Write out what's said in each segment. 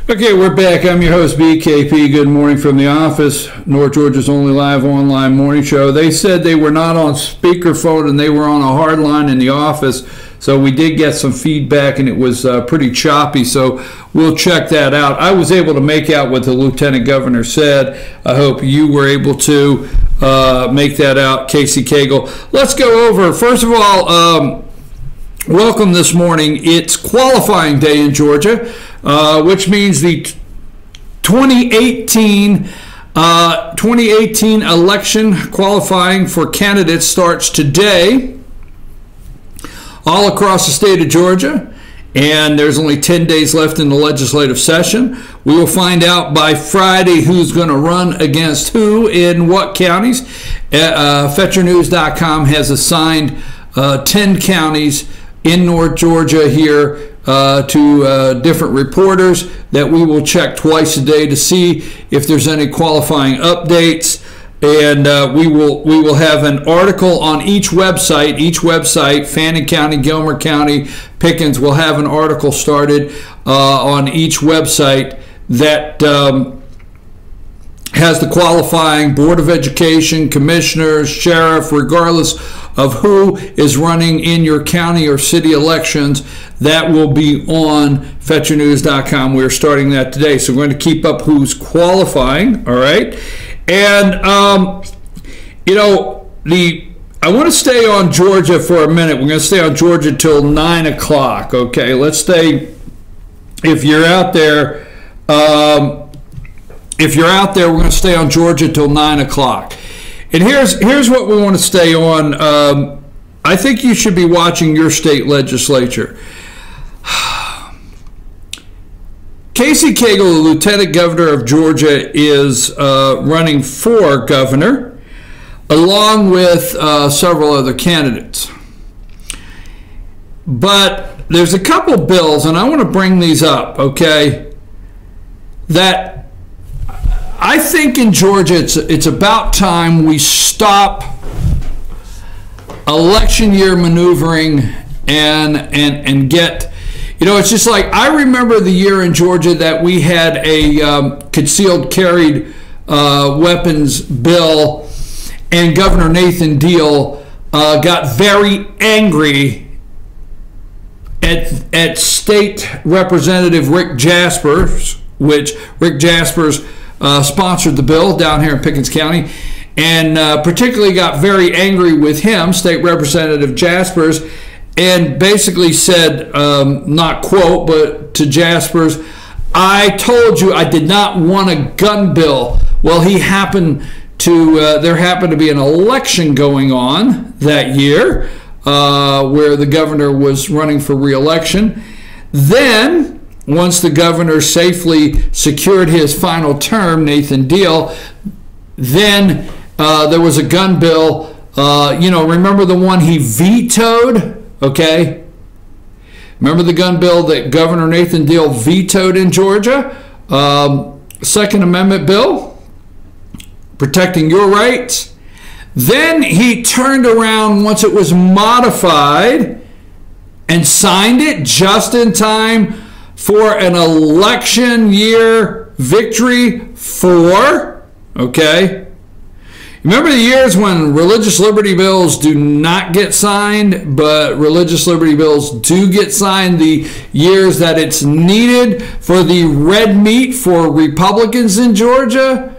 Okay, we're back. I'm your host, BKP. Good morning from the office, North Georgia's only live online morning show. They said they were not on speakerphone and they were on a hard line in the office, so we did get some feedback and it was pretty choppy, so we'll check that out. I was able to make out what the Lieutenant Governor said. I hope you were able to make that out, Casey Cagle. Let's go over, first of all, welcome this morning. It's qualifying day in Georgia, which means the 2018 election qualifying for candidates starts today all across the state of Georgia, and there's only 10 days left in the legislative session. We will find out by Friday who's going to run against who in what counties. FetcherNews.com has assigned 10 counties in North Georgia here to different reporters that we will check twice a day to see if there's any qualifying updates, and we will have an article on each website, Fannin County, Gilmer County, Pickens will have an article started on each website that has the qualifying Board of Education, commissioners, sheriff, regardless of who is running in your county or city elections. That will be on FetcherNews.com. We're starting that today, so we're going to keep up who's qualifying, all right? And, you know, I want to stay on Georgia for a minute. We're going to stay on Georgia till 9 o'clock, okay? Let's stay, if you're out there, we're going to stay on Georgia till 9 o'clock. And here's what we want to stay on. I think you should be watching your state legislature. Casey Cagle, the Lieutenant Governor of Georgia, is running for governor, along with several other candidates. But there's a couple bills, and I want to bring these up, okay, that I think in Georgia it's about time we stop election year maneuvering and get, you know, it's just like, I remember the year in Georgia that we had a concealed carried weapons bill, and Governor Nathan Deal got very angry at State Representative Rick Jaspers, which Rick Jaspers sponsored the bill down here in Pickens County, and particularly got very angry with him, State Representative Jaspers, and basically said, not quote, but to Jaspers, "I told you I did not want a gun bill." Well, he happened to, there happened to be an election going on that year where the governor was running for re-election. Then, once the governor safely secured his final term, Nathan Deal, then there was a gun bill. You know, remember the one he vetoed? Okay. Remember the gun bill that Governor Nathan Deal vetoed in Georgia? Second Amendment bill, protecting your rights. Then he turned around once it was modified and signed it just in time for an election year victory okay? Remember the years when religious liberty bills do not get signed, but religious liberty bills do get signed, the years that it's needed for the red meat for Republicans in Georgia?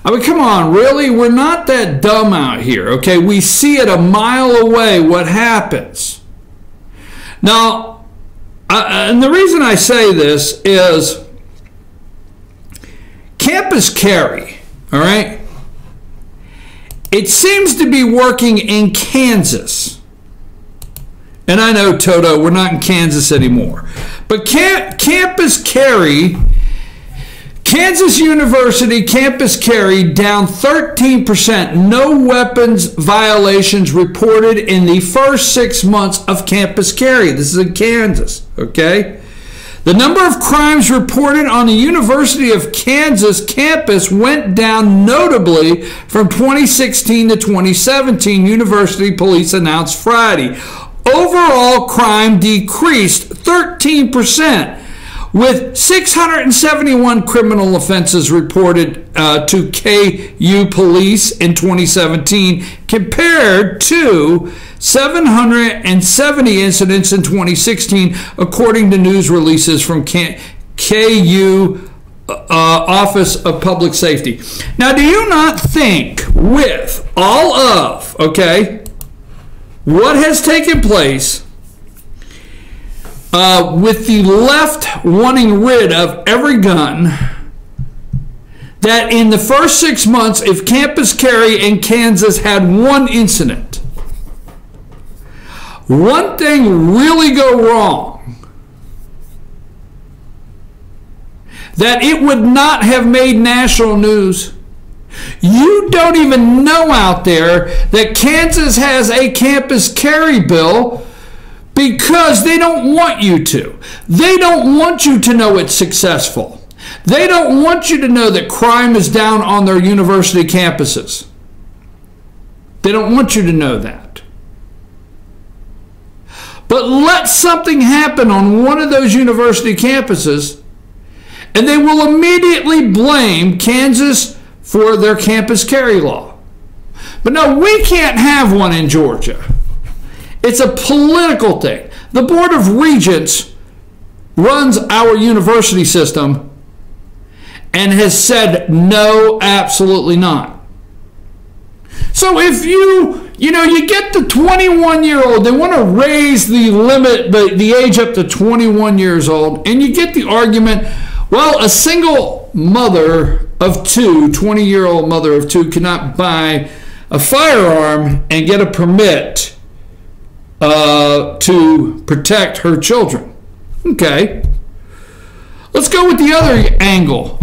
I mean, come on, really? We're not that dumb out here, okay? We see it a mile away what happens. Now, and the reason I say this is campus carry, all right? It seems to be working in Kansas. And I know, Toto, we're not in Kansas anymore. But campus carry, Kansas University campus carry down 13%. No weapons violations reported in the first 6 months of campus carry. This is in Kansas, okay? The number of crimes reported on the University of Kansas campus went down notably from 2016 to 2017, University police announced Friday. Overall crime decreased 13%, with 671 criminal offenses reported to KU police in 2017 compared to 770 incidents in 2016, according to news releases from KU Office of Public Safety. Now, do you not think with all of, what has taken place with the left wanting rid of every gun, that in the first 6 months, if campus carry in Kansas had one incident, one thing really go wrong, that it would not have made national news? You don't even know out there that Kansas has a campus carry bill because they don't want you to. They don't want you to know it's successful. They don't want you to know that crime is down on their university campuses. They don't want you to know that. But let something happen on one of those university campuses, and they will immediately blame Kansas for their campus carry law. But no, we can't have one in Georgia. It's a political thing. The Board of Regents runs our university system and has said no, absolutely not. So if you get the 21-year-old, they want to raise the limit, the age up to 21 years old, and you get the argument, well, a single mother of two, 20-year-old mother of two, cannot buy a firearm and get a permit to protect her children. Okay. Let's go with the other angle,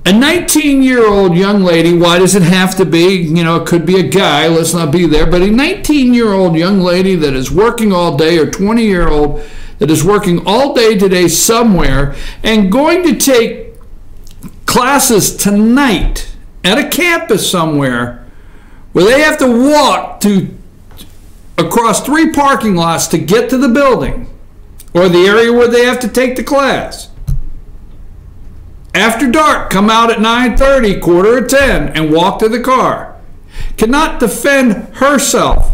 A 19-year-old young lady, why does it have to be, it could be a guy, let's not be there, but a 19-year-old young lady that is working all day, or 20-year-old that is working all day today somewhere and going to take classes tonight at a campus somewhere where they have to walk across 3 parking lots to get to the building or the area where they have to take the class. After dark, come out at 9:30, 9:45, and walk to the car. Cannot defend herself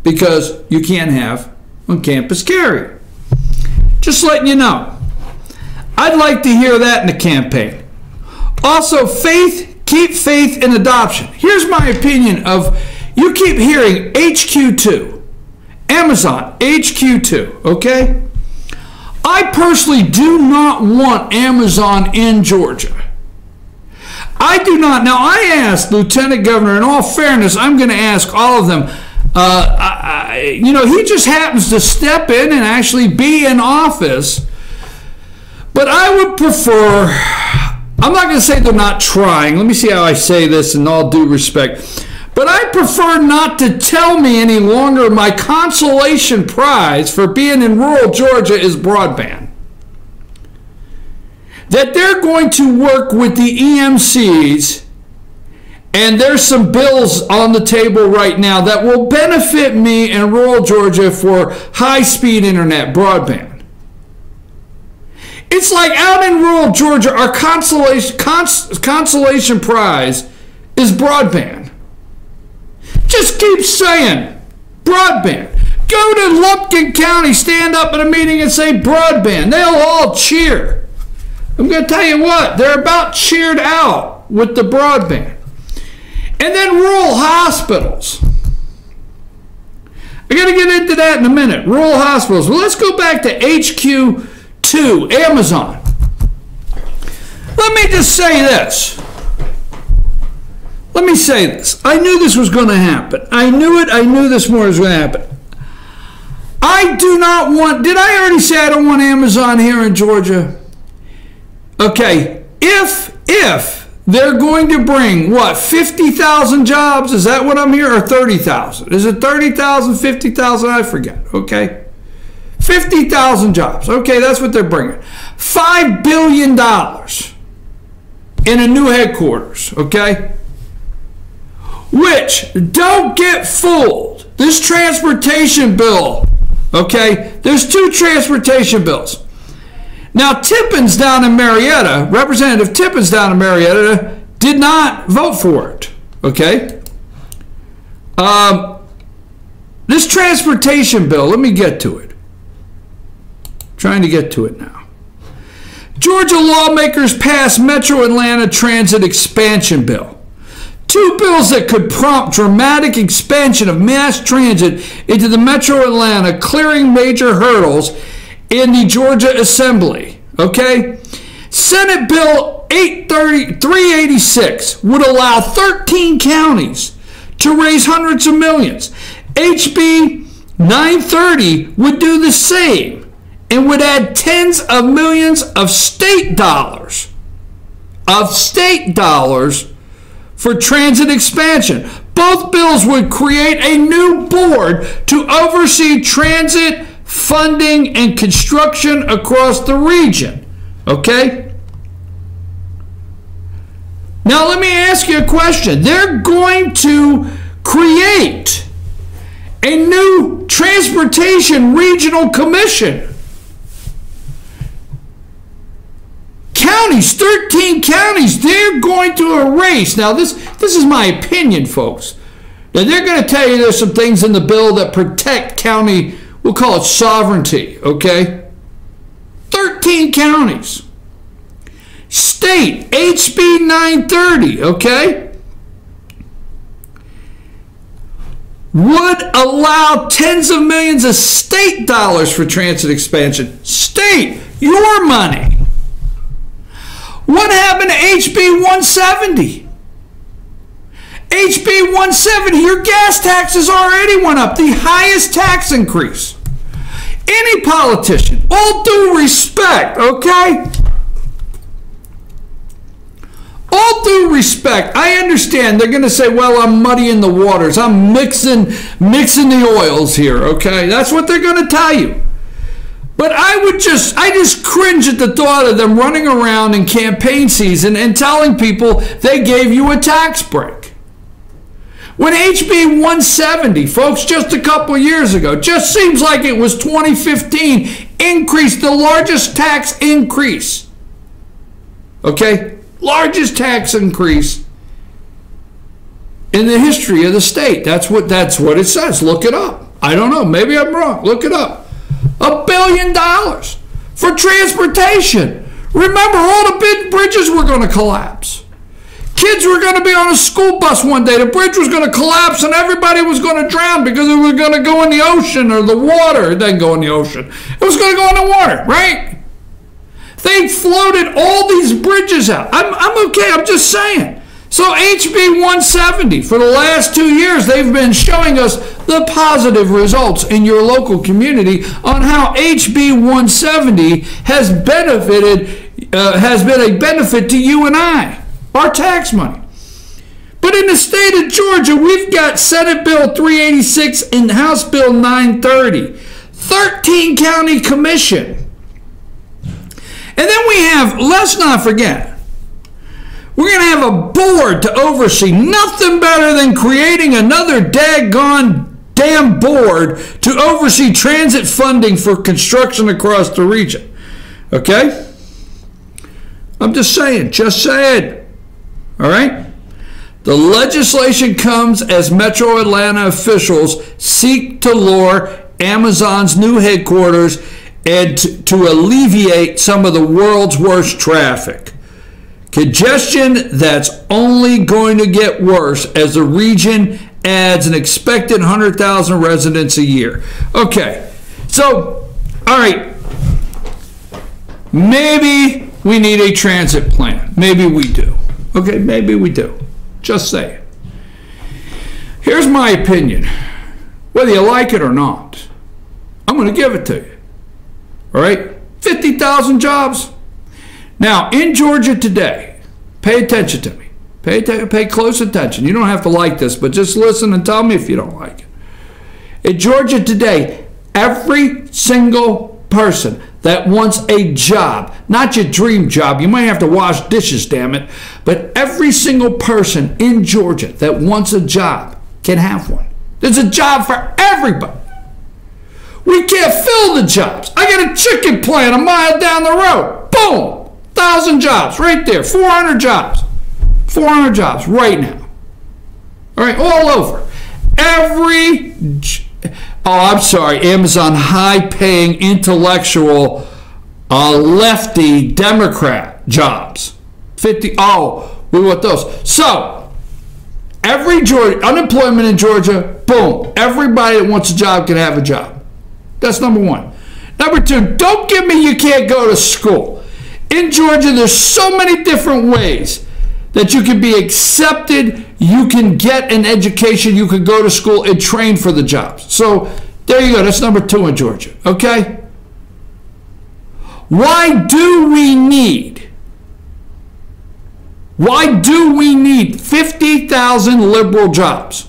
because you can't have on-campus carry. Just letting you know. I'd like to hear that in the campaign. Also, keep faith in adoption. Here's my opinion of, you keep hearing HQ2, Amazon, HQ2, okay? I personally do not want Amazon in Georgia. I do not. Now, I asked Lieutenant Governor, in all fairness, I'm going to ask all of them. He just happens to step in and actually be in office. But I would prefer, I'm not going to say they're not trying. Let me see how I say this in all due respect. But I prefer not to tell me any longer my consolation prize for being in rural Georgia is broadband. That they're going to work with the EMCs, and there's some bills on the table right now that will benefit me in rural Georgia for high-speed internet broadband. It's like out in rural Georgia, our consolation prize is broadband. Just keep saying broadband. Go to Lumpkin County, stand up at a meeting and say broadband. They'll all cheer. I'm going to tell you what, they're about cheered out with the broadband. And then rural hospitals. I got to get into that in a minute. Rural hospitals. Well, let's go back to HQ2, Amazon. Let me just say this. Let me say this. I knew this was going to happen. I knew it. I knew this morning was going to happen. I do not want, did I already say I don't want Amazon here in Georgia? Okay, if they're going to bring, what, 50,000 jobs? Is that what I'm hearing? Or 30,000? Is it 30,000, 50,000? I forget, okay? 50,000 jobs. Okay, that's what they're bringing. $5 billion in a new headquarters, okay? Which, don't get fooled. This transportation bill Okay, there's two transportation bills. Now, Tippins down in Marietta, Representative Tippins down in Marietta, did not vote for it. Okay? This transportation bill, let me get to it. Trying to get to it now. Georgia lawmakers passed Metro Atlanta Transit Expansion Bill. Two bills that could prompt dramatic expansion of mass transit into the Metro Atlanta, clearing major hurdles in the Georgia Assembly. Okay? Senate Bill 386 would allow 13 counties to raise hundreds of millions. HB 930 would do the same and would add tens of millions of state dollars for transit expansion. Both bills would create a new board to oversee transit funding and construction across the region. Okay? Now let me ask you a question. They're going to create a new transportation regional commission. Counties, 13 counties, they're going to erase. Now this is my opinion, folks. Now they're going to tell you there's some things in the bill that protect county, we'll call it sovereignty, okay? 13 counties. State, HB 930, okay, would allow tens of millions of state dollars for transit expansion. State, your money. What happened to HB 170? HB 170, your gas taxes already went up, the highest tax increase. Any politician, all due respect, okay? All due respect, I understand they're going to say, well, I'm muddying the waters. I'm mixing the oils here, okay? That's what they're going to tell you. But I just cringe at the thought of them running around in campaign season and telling people they gave you a tax break. When HB 170, folks, just a couple years ago, just seems like it was 2015, increased the largest tax increase. Okay? Largest tax increase in the history of the state. That's what it says. Look it up. I don't know. Maybe I'm wrong. Look it up. $1 billion for transportation. Remember, all the big bridges were going to collapse. Kids were going to be on a school bus one day. The bridge was going to collapse and everybody was going to drown because it was going to go in the ocean or the water. It didn't go in the ocean. It was going to go in the water, right? They floated all these bridges out. I'm okay. I'm just saying. So HB 170, for the last 2 years, they've been showing us the positive results in your local community on how HB 170 has been a benefit to you and I, our tax money. But in the state of Georgia, we've got Senate Bill 386 and House Bill 930, 13 county commission. And then we have, let's not forget, we're going to have a board to oversee. Nothing better than creating another daggone damn board to oversee transit funding for construction across the region. Okay? I'm just saying. All right? The legislation comes as Metro Atlanta officials seek to lure Amazon's new headquarters and to alleviate some of the world's worst traffic. Congestion that's only going to get worse as the region adds an expected 100,000 residents a year. Okay, so, all right, maybe we need a transit plan. Maybe we do. Okay, maybe we do. Just saying. Here's my opinion. Whether you like it or not, I'm going to give it to you. All right? 50,000 jobs. Now, in Georgia today, pay attention to me. Pay close attention. You don't have to like this, but just listen and tell me if you don't like it. In Georgia today, every single person that wants a job, not your dream job, you might have to wash dishes, damn it, but every single person in Georgia that wants a job can have one. There's a job for everybody. We can't fill the jobs. I got a chicken plant a mile down the road. Boom. 1,000 jobs right there. 400 jobs. 400 jobs right now. All right, all over. Amazon high-paying intellectual lefty Democrat jobs. 50. Oh, we want those. So every Georgia, unemployment in Georgia, boom. Everybody that wants a job can have a job. That's number one. Number two, don't give me you can't go to school. In Georgia, there's so many different ways that you can be accepted, you can get an education, you can go to school and train for the jobs. So there you go. That's number two in Georgia. Okay? Why do we need 50,000 liberal jobs?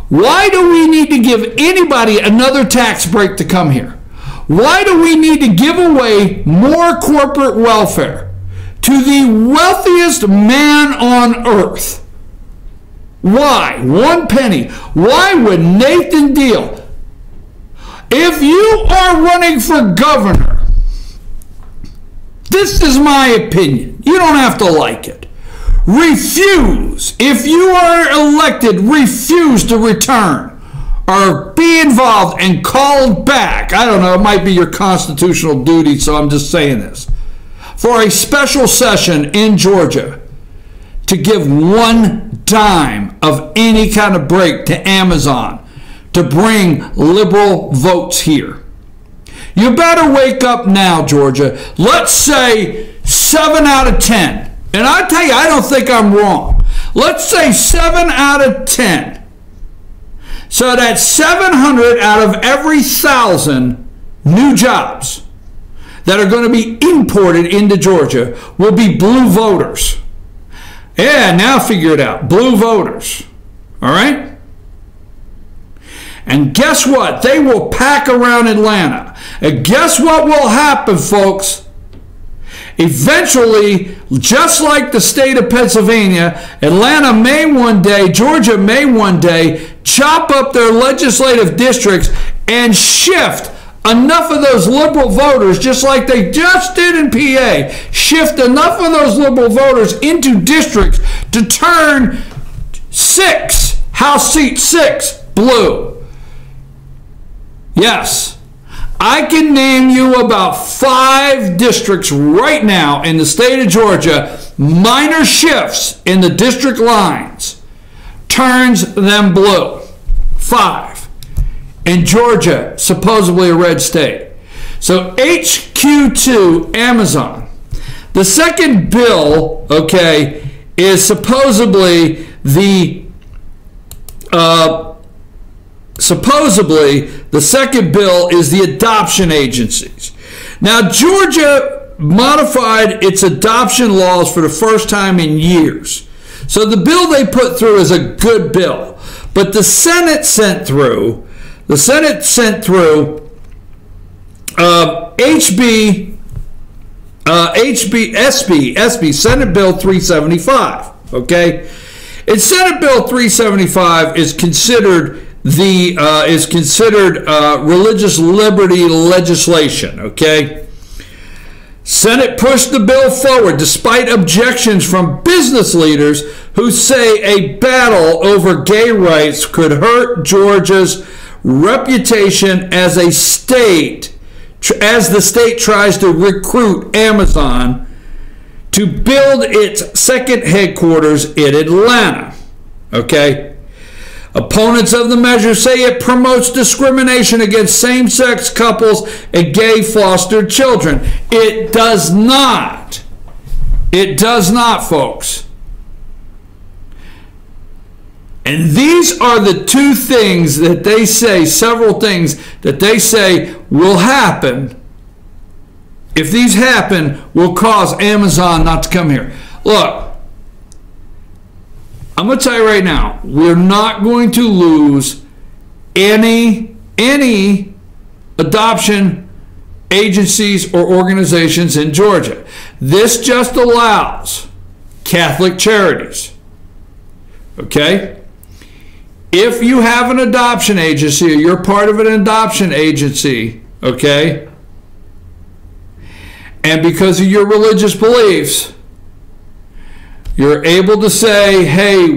Why do we need to give anybody another tax break to come here? Why do we need to give away more corporate welfare to the wealthiest man on earth? Why? 1 penny. Why would Nathan Deal? If you are running for governor, this is my opinion. You don't have to like it. Refuse. If you are elected, refuse to return or be involved and called back. I don't know, it might be your constitutional duty, so I'm just saying this. For a special session in Georgia to give 1 dime of any kind of break to Amazon to bring liberal votes here. You better wake up now, Georgia. Let's say 7 out of 10. And I tell you, I don't think I'm wrong. Let's say 7 out of 10. So that's 700 out of every 1,000 new jobs that are going to be imported into Georgia will be blue voters. Yeah, now figure it out. Blue voters. All right? And guess what? They will pack around Atlanta. And guess what will happen, folks? Eventually, just like the state of Pennsylvania, Atlanta may one day, Georgia may one day, chop up their legislative districts and shift enough of those liberal voters, just like they just did in PA, shift enough of those liberal voters into districts to turn House Seat 6 blue. Yes. I can name you about 5 districts right now in the state of Georgia, minor shifts in the district lines, turns them blue. 5. In Georgia, supposedly a red state. So HQ2, Amazon. The second bill, okay, is supposedly the second bill is the adoption agencies. Now, Georgia modified its adoption laws for the first time in years. So the bill they put through is a good bill. But the Senate sent through Senate Bill 375, okay? And Senate Bill 375 is considered religious liberty legislation, okay? Senate pushed the bill forward despite objections from business leaders who say a battle over gay rights could hurt Georgia's reputation as a state, as the state tries to recruit Amazon to build its second headquarters in Atlanta, okay? Opponents of the measure say it promotes discrimination against same-sex couples and gay fostered children. It does not. It does not, folks. And these are the 2 things that they say, several things that they say will happen. If these happen, will cause Amazon not to come here. Look. I'm going to tell you right now, we're not going to lose any adoption agencies or organizations in Georgia. This just allows Catholic charities, okay? if you have an adoption agency or you're part of an adoption agency, okay, and because of your religious beliefs, you're able to say, hey,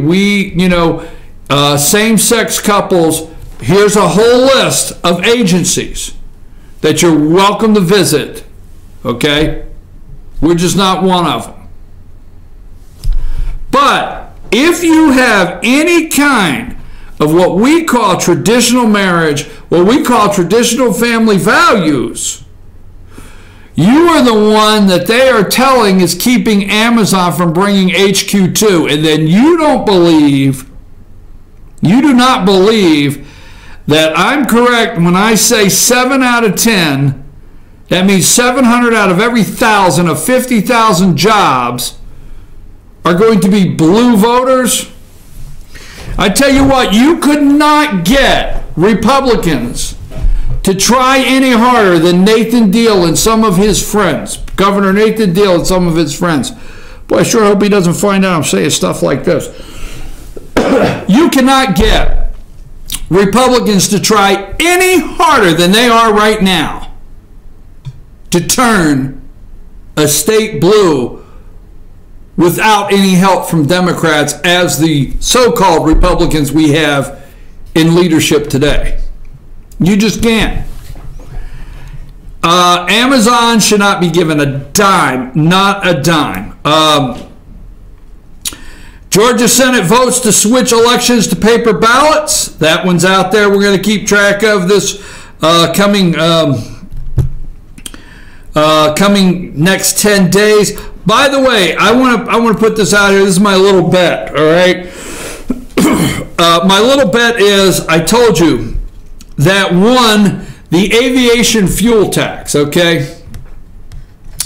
same-sex couples, here's a whole list of agencies that you're welcome to visit, okay? We're just not one of them. But if you have any kind of what we call traditional marriage, what we call traditional family values, you are the one that they are telling is keeping Amazon from bringing HQ2. And then you do not believe that I'm correct when I say 7 out of 10, that means 700 out of every 1,000 of 50,000 jobs are going to be blue voters. I tell you what, you could not get Republicans to try any harder than Nathan Deal and some of his friends. Governor Nathan Deal and some of his friends. Boy, I sure hope he doesn't find out I'm saying stuff like this. You cannot get Republicans to try any harder than they are right now to turn a state blue without any help from Democrats as the so-called Republicans we have in leadership today. You just can't. Amazon should not be given a dime, not a dime. Georgia Senate votes to switch elections to paper ballots. That one's out there. We're going to keep track of this coming next 10 days. By the way, I want to put this out here. This is my little bet, all right? My little bet is, I told you, that one, the aviation fuel tax, okay?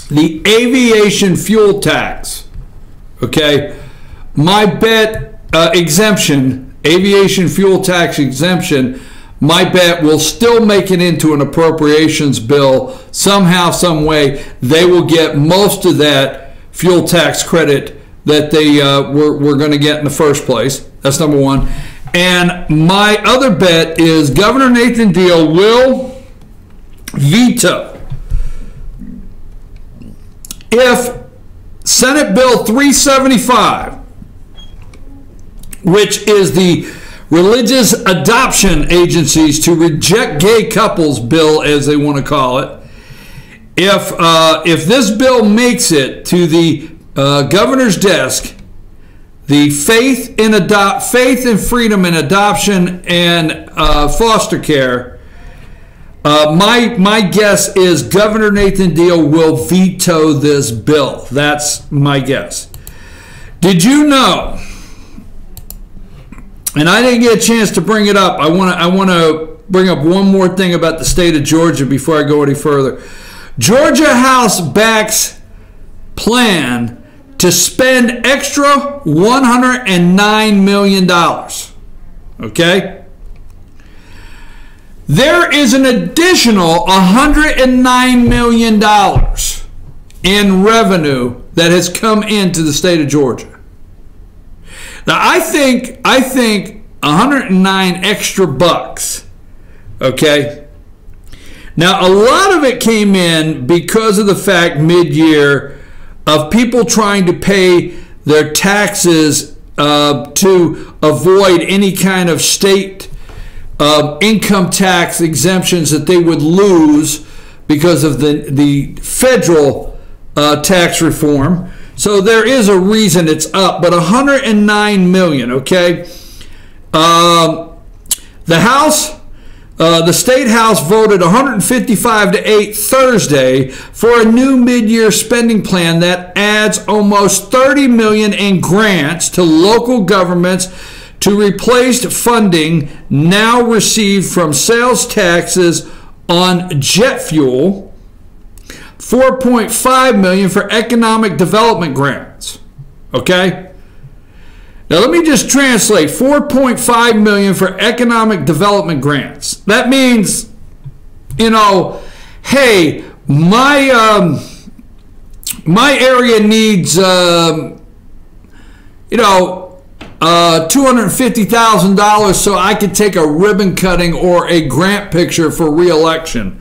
The aviation fuel tax, okay? My bet exemption, aviation fuel tax exemption, my bet will still make it into an appropriations bill somehow, some way. They will get most of that fuel tax credit that they were going to get in the first place. That's number one. And my other bet is Governor Nathan Deal will veto if Senate Bill 375, which is the religious adoption agencies to reject gay couples bill, as they want to call it, if this bill makes it to the governor's desk, the faith and freedom in adoption and foster care, my guess is Governor Nathan Deal will veto this bill. That's my guess. Did you know? And I didn't get a chance to bring it up. I want to bring up one more thing about the state of Georgia before I go any further. Georgia House backs plan to spend extra $109 million. Okay? There is an additional $109 million in revenue that has come into the state of Georgia. Now, I think 109 extra bucks, okay? Now, a lot of it came in because of the fact mid-year of people trying to pay their taxes to avoid any kind of state income tax exemptions that they would lose because of the federal tax reform. So there is a reason it's up, but 109 million, okay? The House, the State House voted 155 to 8 Thursday for a new mid-year spending plan that adds almost 30 million in grants to local governments to replace funding now received from sales taxes on jet fuel, 4.5 million for economic development grants. Okay? Now let me just translate 4.5 million for economic development grants. That means, you know, hey, my area needs, you know, $250,000 so I could take a ribbon cutting or a grant picture for re-election.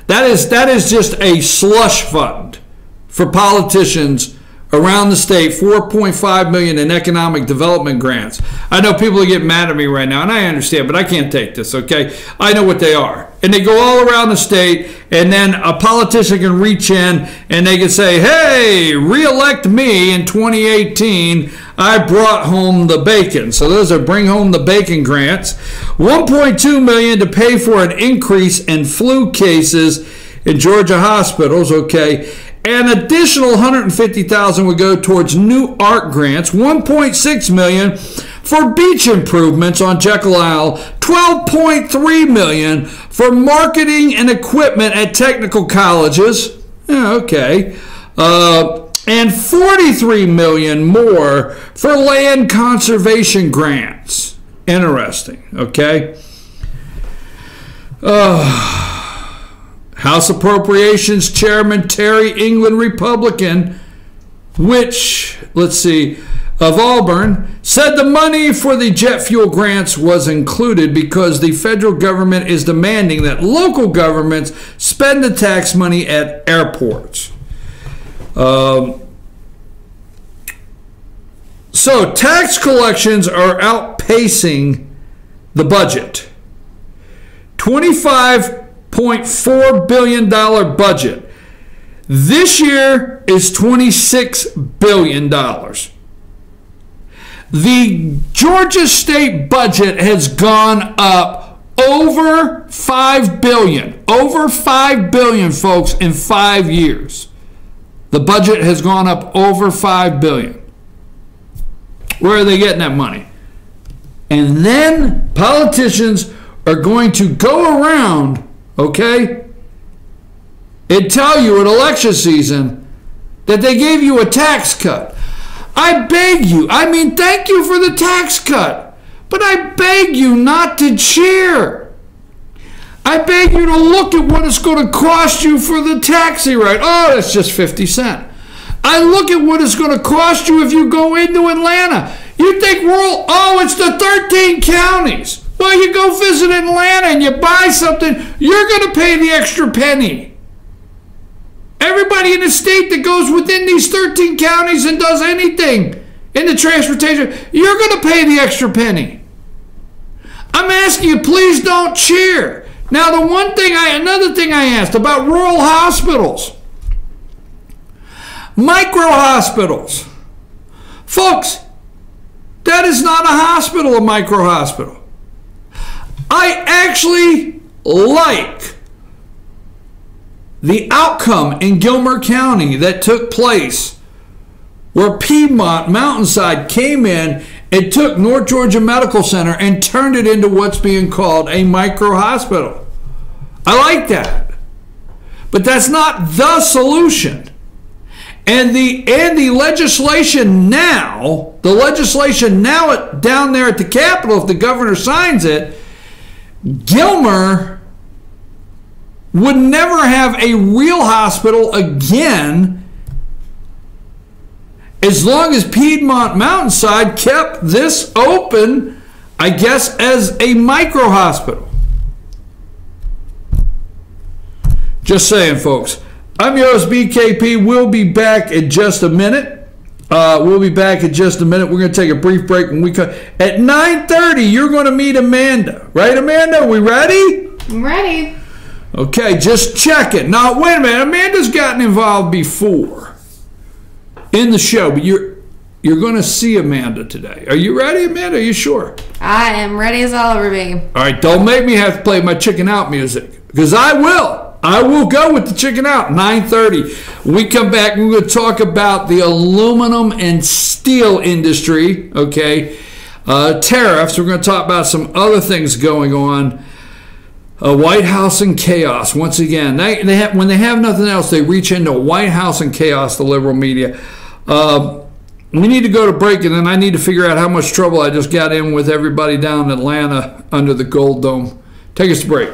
That is just a slush fund for politicians around the state. $4.5 million in economic development grants. I know people are getting mad at me right now, and I understand, but I can't take this, okay? I know what they are. And they go all around the state, and then a politician can reach in and they can say, hey, re-elect me in 2018. I brought home the bacon. So those are bring home the bacon grants. $1.2 million to pay for an increase in flu cases in Georgia hospitals, okay? An additional $150,000 would go towards new art grants. $1.6 million for beach improvements on Jekyll Isle. $12.3 million for marketing and equipment at technical colleges. Yeah, okay. And $43 million more for land conservation grants. Interesting, okay? House Appropriations Chairman Terry England, Republican, of Auburn, said the money for the jet fuel grants was included because the federal government is demanding that local governments spend the tax money at airports. So tax collections are outpacing the budget. $25.4 billion budget. This year is $26 billion. The Georgia state budget has gone up over $5 billion. Over $5 billion, folks, in 5 years. The budget has gone up over $5 billion. Where are they getting that money? And then politicians are going to go around, okay, and tell you in election season that they gave you a tax cut. I beg you, thank you for the tax cut, but I beg you not to cheer. I beg you to look at what it's going to cost you for the taxi ride. Oh, that's just 50 cents. I look at what it's going to cost you if you go into Atlanta. You think it's the 13 counties. Well, you go visit Atlanta and you buy something, you're going to pay the extra penny. Everybody in the state that goes within these 13 counties and does anything in the transportation, you're going to pay the extra penny. I'm asking you, please don't cheer. Now, another thing I asked about rural hospitals. Micro hospitals. Folks, that is not a hospital, a micro hospital. I actually like the outcome in Gilmer County that took place where Piedmont Mountainside came in and took North Georgia Medical Center and turned it into what's being called a micro hospital. I like that. But that's not the solution. And the legislation now, down there at the Capitol, if the governor signs it, Gilmer would never have a real hospital again as long as Piedmont Mountainside kept this open, I guess, as a micro hospital. Just saying, folks. I'm your host, BKP. We'll be back in just a minute. We're going to take a brief break. When we come at 9:30, you're going to meet Amanda. Right, Amanda? We ready? I'm ready. Okay, just check it. Now, wait a minute. Amanda's gotten involved before in the show, but you're going to see Amanda today. Are you ready, Amanda? Are you sure? I am ready as I'll ever be. All right, don't make me have to play my chicken out music, because I will. I will go with the chicken out, 9:30. When we come back, we're going to talk about the aluminum and steel industry, okay? Tariffs. We're going to talk about some other things going on. White House and chaos. Once again, when they have nothing else, they reach into White House and chaos, the liberal media. We need to go to break, and then I need to figure out how much trouble I just got in with everybody down in Atlanta under the Gold Dome. Take us to break.